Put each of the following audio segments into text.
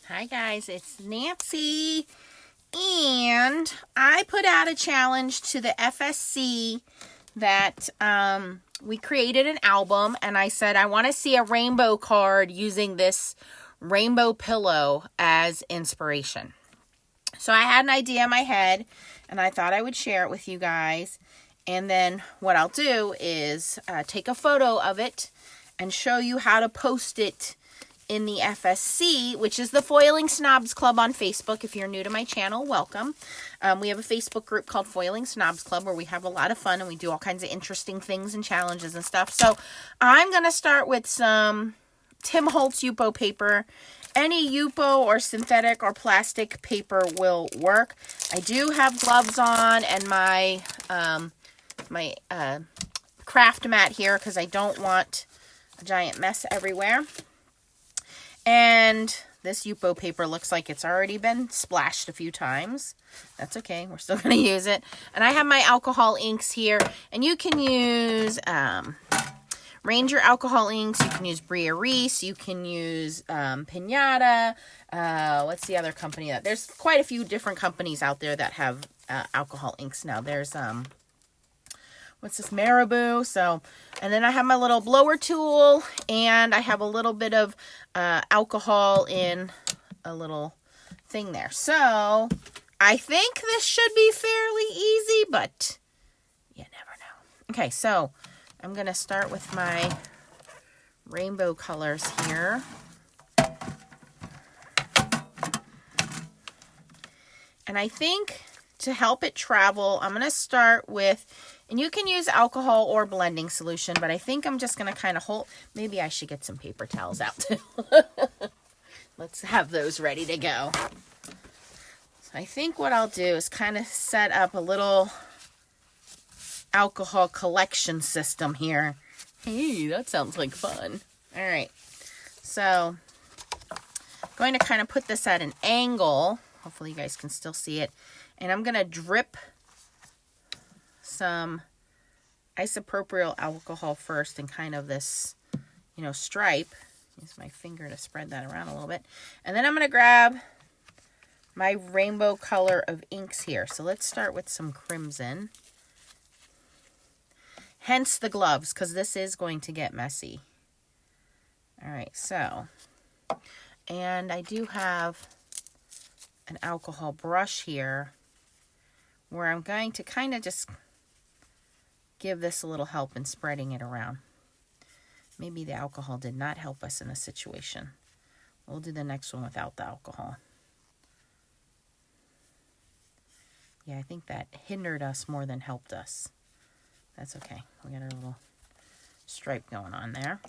Hi guys, it's Nancy, and I put out a challenge to the FSC that we created an album, and I said I want to see a rainbow card using this rainbow pillow as inspiration. So I had an idea in my head, and I thought I would share it with you guys. And then what I'll do is take a photo of it and show you how to post it in the FSC, which is the Foiling Snobs Club on Facebook. If you're new to my channel, welcome. We have a Facebook group called Foiling Snobs Club where we have a lot of fun and we do all kinds of interesting things and challenges and stuff. So I'm going to start with some Tim Holtz Yupo paper. Any Yupo or synthetic or plastic paper will work. I do have gloves on and my craft mat here because I don't want a giant mess everywhere. And this Yupo paper looks like it's already been splashed a few times. That's okay. We're still going to use it. And I have my alcohol inks here. And you can use Ranger alcohol inks. You can use Bria Reese. You can use Pinata. What's the other company? There's quite a few different companies out there that have alcohol inks now. There's what's this, Marabou. So, and then I have my little blower tool, and I have a little bit of alcohol in a little thing there. So I think this should be fairly easy, but you never know. Okay, so I'm going to start with my rainbow colors here. And I think to help it travel, I'm going to start with, and you can use alcohol or blending solution, but I think I'm just going to kind of hold, maybe I should get some paper towels out too. Let's have those ready to go. So I think what I'll do is kind of set up a little alcohol collection system here. Hey, that sounds like fun. All right. So I'm going to kind of put this at an angle. Hopefully you guys can still see it. And I'm going to drip some isopropyl alcohol first in kind of this, stripe. Use my finger to spread that around a little bit. And then I'm going to grab my rainbow color of inks here. So let's start with some crimson. Hence the gloves, because this is going to get messy. All right, so, and I do have an alcohol brush here where I'm going to kind of just give this a little help in spreading it around. Maybe the alcohol did not help us in this situation. We'll do the next one without the alcohol. Yeah, I think that hindered us more than helped us. That's okay. We got our little stripe going on there.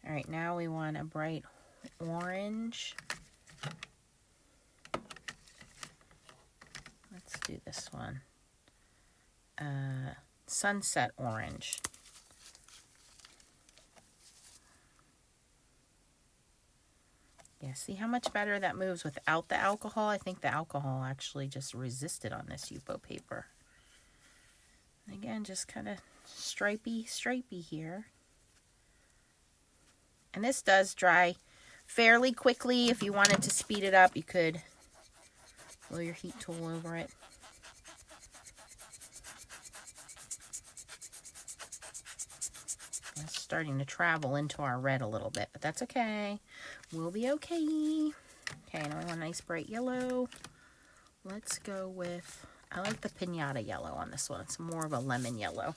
All right, now we want a bright orange. Let's do this one. Sunset orange. Yeah, see how much better that moves without the alcohol? I think the alcohol actually just resisted on this Yupo paper. And again, just kind of stripey here. And this does dry fairly quickly. If you wanted to speed it up, you could blow your heat tool over it. It's starting to travel into our red a little bit, but that's okay. We'll be okay. Okay, now I want a nice bright yellow. Let's go with, I like the Pinata yellow on this one. It's more of a lemon yellow.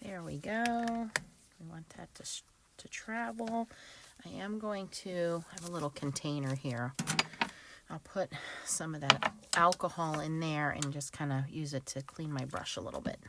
There we go. We want that to travel. I am going to have a little container here. I'll put some of that alcohol in there and just kind of use it to clean my brush a little bit.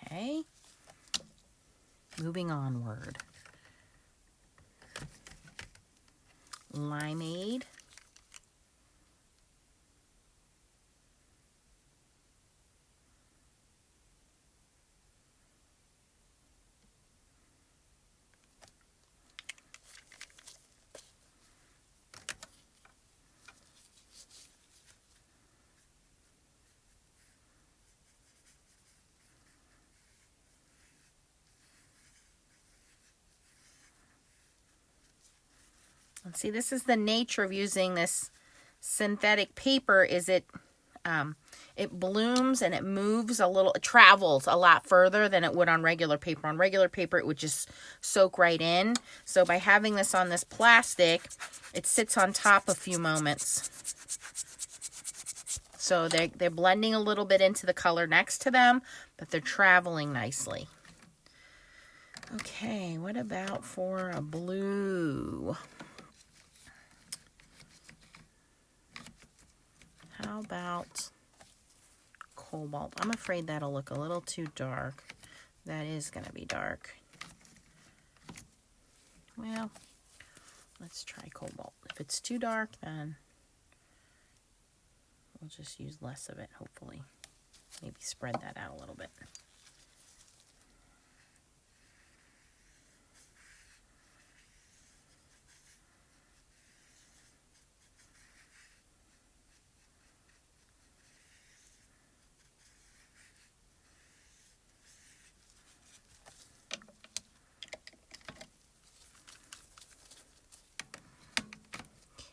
Okay. Moving onward. Limeade. And see, this is the nature of using this synthetic paper, is it blooms and it moves a little, it travels a lot further than it would on regular paper. On regular paper, it would just soak right in. So by having this on this plastic, it sits on top a few moments. So they're blending a little bit into the color next to them, but they're traveling nicely. Okay, what about for a blue? How about cobalt? I'm afraid that'll look a little too dark. That is going to be dark. Well, let's try cobalt. If it's too dark, then we'll just use less of it, hopefully. Maybe spread that out a little bit.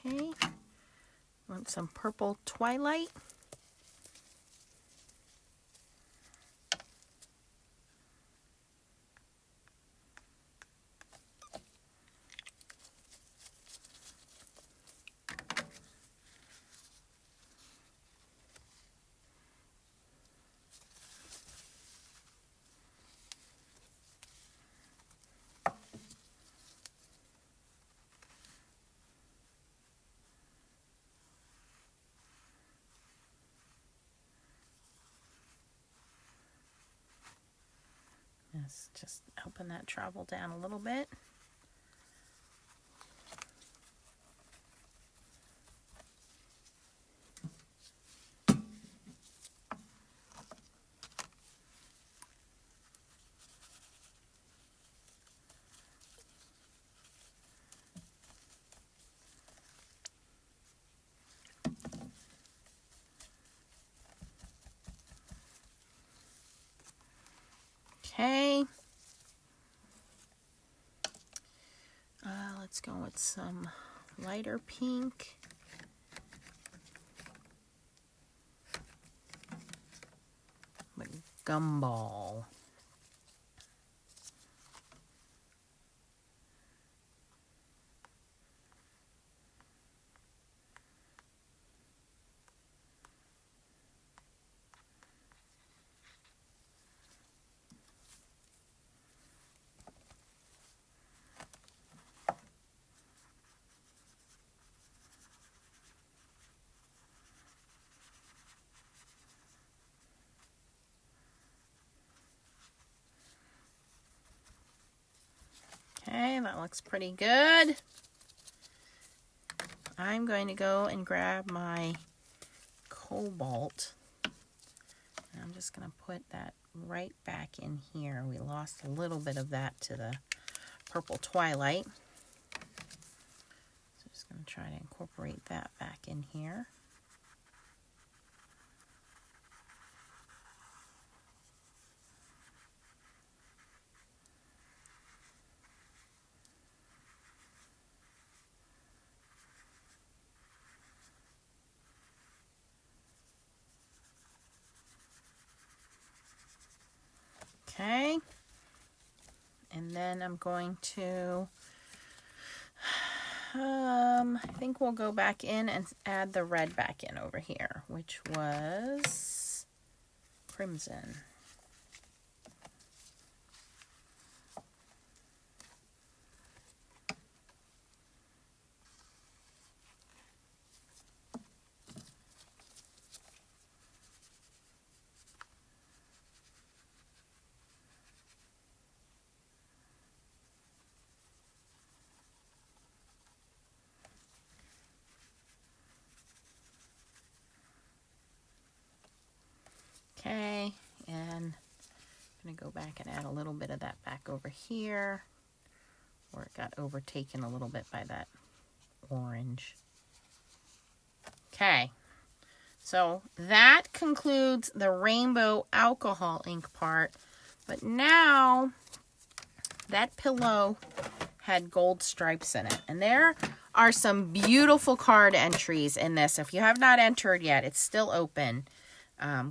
Okay, want some purple twilight. Yes, just helping that travel down a little bit. Okay. Let's go with some lighter pink. Like gumball. Okay, that looks pretty good. I'm going to go and grab my cobalt. And I'm just going to put that right back in here. We lost a little bit of that to the purple twilight. So just going to try to incorporate that back in here. Okay, and then I'm going to, I think we'll go back in and add the red back in over here, which was crimson. go back and add a little bit of that back over here where it got overtaken a little bit by that orange. Okay, so that concludes the rainbow alcohol ink part. But now that pillow had gold stripes in it. And there are some beautiful card entries in this. If you have not entered yet, it's still open.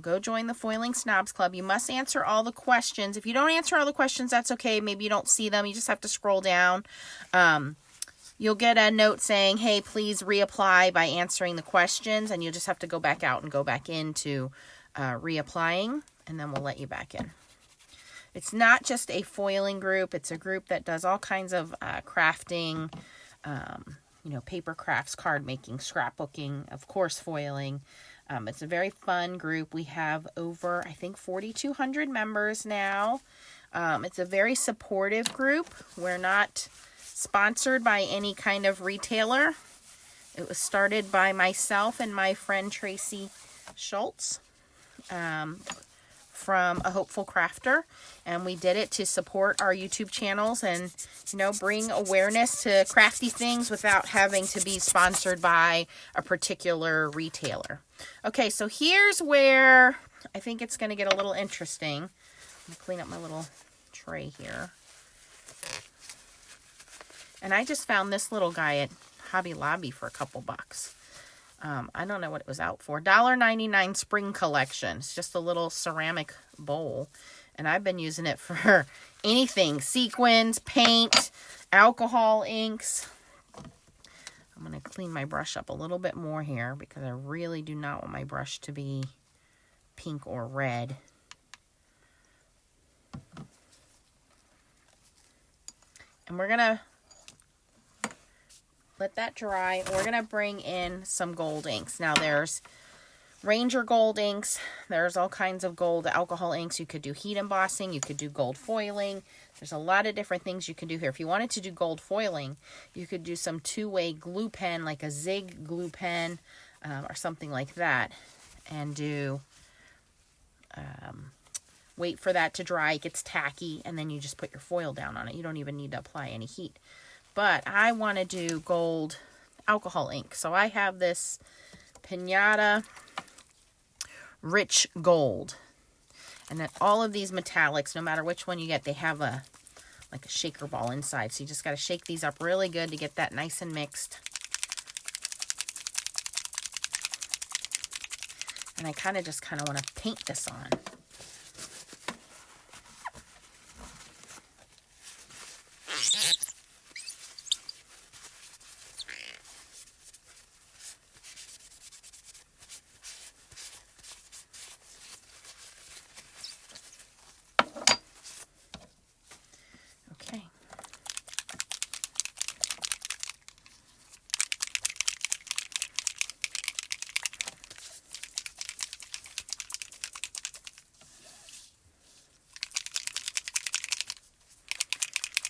Go join the Foiling Snobs Club. You must answer all the questions. If you don't answer all the questions, that's okay. Maybe you don't see them. You just have to scroll down. You'll get a note saying, hey, please reapply by answering the questions. And you'll just have to go back out and go back into reapplying. And then we'll let you back in. It's not just a foiling group. It's a group that does all kinds of crafting, paper crafts, card making, scrapbooking, of course, foiling. It's a very fun group. We have over, I think, 4,200 members now. It's a very supportive group. We're not sponsored by any kind of retailer. It was started by myself and my friend Tracy Schultz. From A Hopeful Crafter, and we did it to support our YouTube channels and, bring awareness to crafty things without having to be sponsored by a particular retailer. Okay, so here's where I think it's going to get a little interesting. I'm going to clean up my little tray here. And I just found this little guy at Hobby Lobby for a couple bucks. I don't know what it was out for. $1.99 spring collection. It's just a little ceramic bowl. And I've been using it for anything. Sequins, paint, alcohol inks. I'm going to clean my brush up a little bit more here because I really do not want my brush to be pink or red. And we're going to let that dry. We're going to bring in some gold inks. Now there's Ranger gold inks. There's all kinds of gold alcohol inks. You could do heat embossing. You could do gold foiling. There's a lot of different things you can do here. If you wanted to do gold foiling, you could do some two-way glue pen, like a Zig glue pen or something like that. And do, wait for that to dry. It gets tacky. And then you just put your foil down on it. You don't even need to apply any heat. But I want to do gold alcohol ink. So I have this Pinata Rich Gold. And then all of these metallics, no matter which one you get, they have like a shaker ball inside. So you just got to shake these up really good to get that nice and mixed. And I kind of want to paint this on.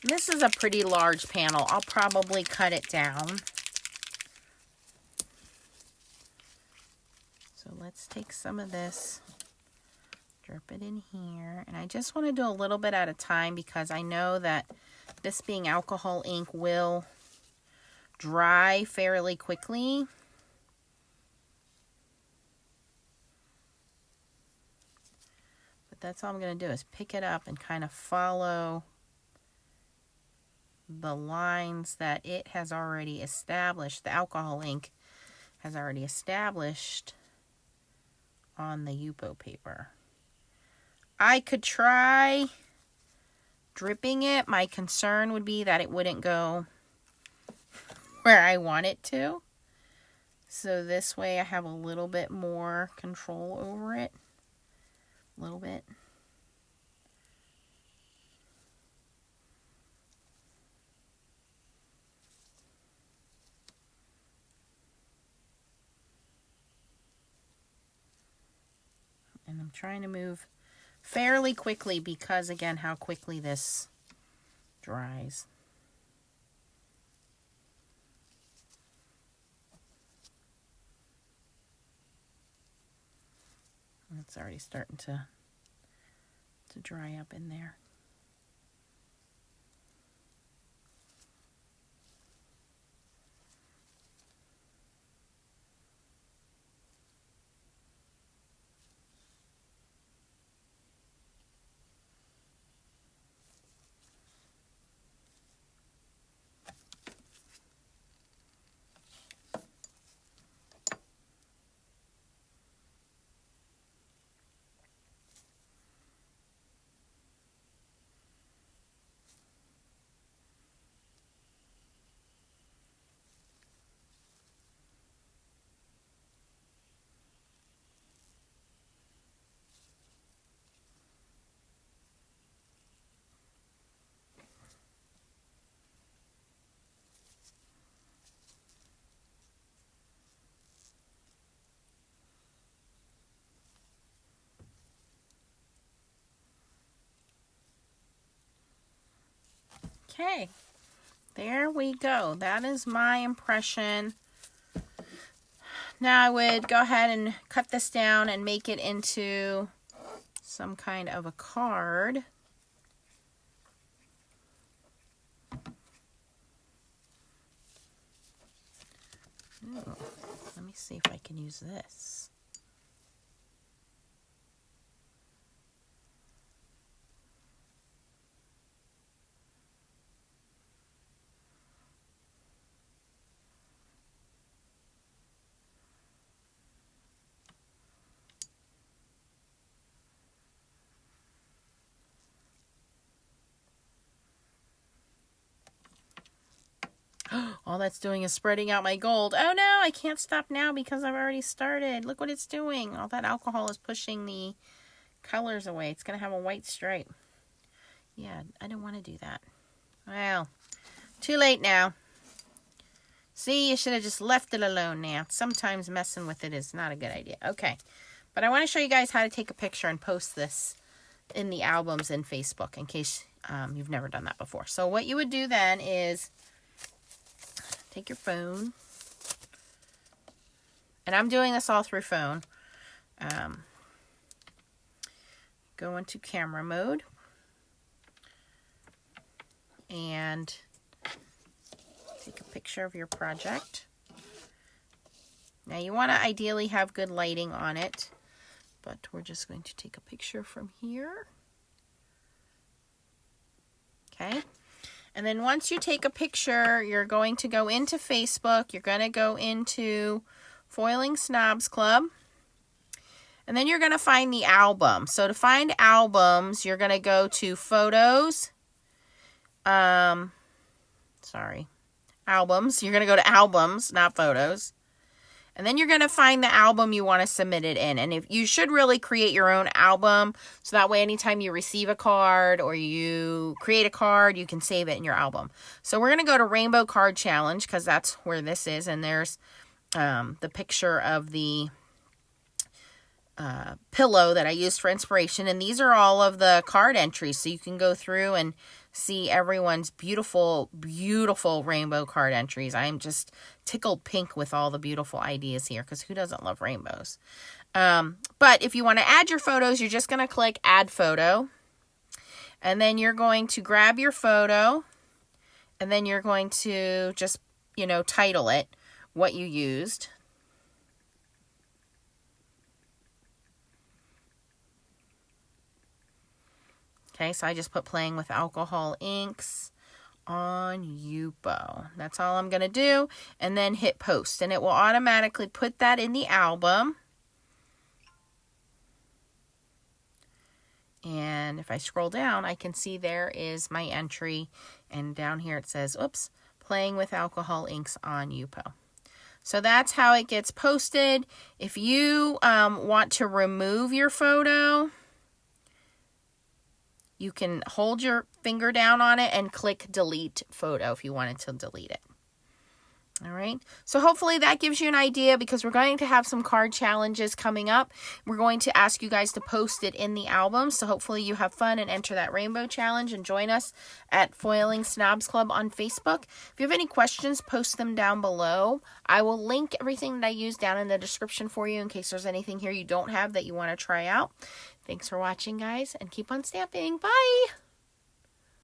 This is a pretty large panel. I'll probably cut it down. So let's take some of this, drip it in here. And I just want to do a little bit at a time because I know that this being alcohol ink will dry fairly quickly. But that's all I'm going to do is pick it up and kind of follow the lines that it has already established, the alcohol ink has already established on the Yupo paper. I could try dripping it. My concern would be that it wouldn't go where I want it to. So this way I have a little bit more control over it. A little bit. And I'm trying to move fairly quickly because, again, how quickly this dries. It's already starting to to dry up in there. Okay, there we go. That is my impression. Now I would go ahead and cut this down and make it into some kind of a card. Ooh, let me see if I can use this. All that's doing is spreading out my gold. Oh no, I can't stop now because I've already started. Look what it's doing. All that alcohol is pushing the colors away. It's going to have a white stripe. Yeah, I don't want to do that. Well, too late now. See, you should have just left it alone now. Sometimes messing with it is not a good idea. Okay, but I want to show you guys how to take a picture and post this in the albums in Facebook in case you've never done that before. So what you would do then is take your phone, and I'm doing this all through phone. Go into camera mode and take a picture of your project. Now you want to ideally have good lighting on it, but we're just going to take a picture from here. Okay. And then once you take a picture, you're going to go into Facebook. You're going to go into Foiling Snobs Club. And then you're going to find the album. So to find albums, you're going to go to Photos. Albums. You're going to go to Albums, not Photos. And then you're going to find the album you want to submit it in. And if you should really create your own album, so that way anytime you receive a card or you create a card, you can save it in your album. So we're going to go to Rainbow Card Challenge because that's where this is. And there's the picture of the pillow that I used for inspiration. And these are all of the card entries. So you can go through and see everyone's beautiful, beautiful rainbow card entries. I'm just tickled pink with all the beautiful ideas here because who doesn't love rainbows? But if you want to add your photos, you're just going to click Add Photo. And then you're going to grab your photo. And then you're going to just, title it what you used. Okay, so I just put Playing with Alcohol Inks on Yupo. That's all I'm going to do. And then hit post. And it will automatically put that in the album. And if I scroll down, I can see there is my entry. And down here it says, oops, Playing with Alcohol Inks on Yupo. So that's how it gets posted. If you want to remove your photo, you can hold your finger down on it and click delete photo if you wanted to delete it. All right, so hopefully that gives you an idea, because we're going to have some card challenges coming up. We're going to ask you guys to post it in the album, so hopefully you have fun and enter that rainbow challenge and join us at Foiling Snobs Club on Facebook. If you have any questions, post them down below. I will link everything that I use down in the description for you in case there's anything here you don't have that you want to try out. Thanks for watching, guys, and keep on stamping. Bye!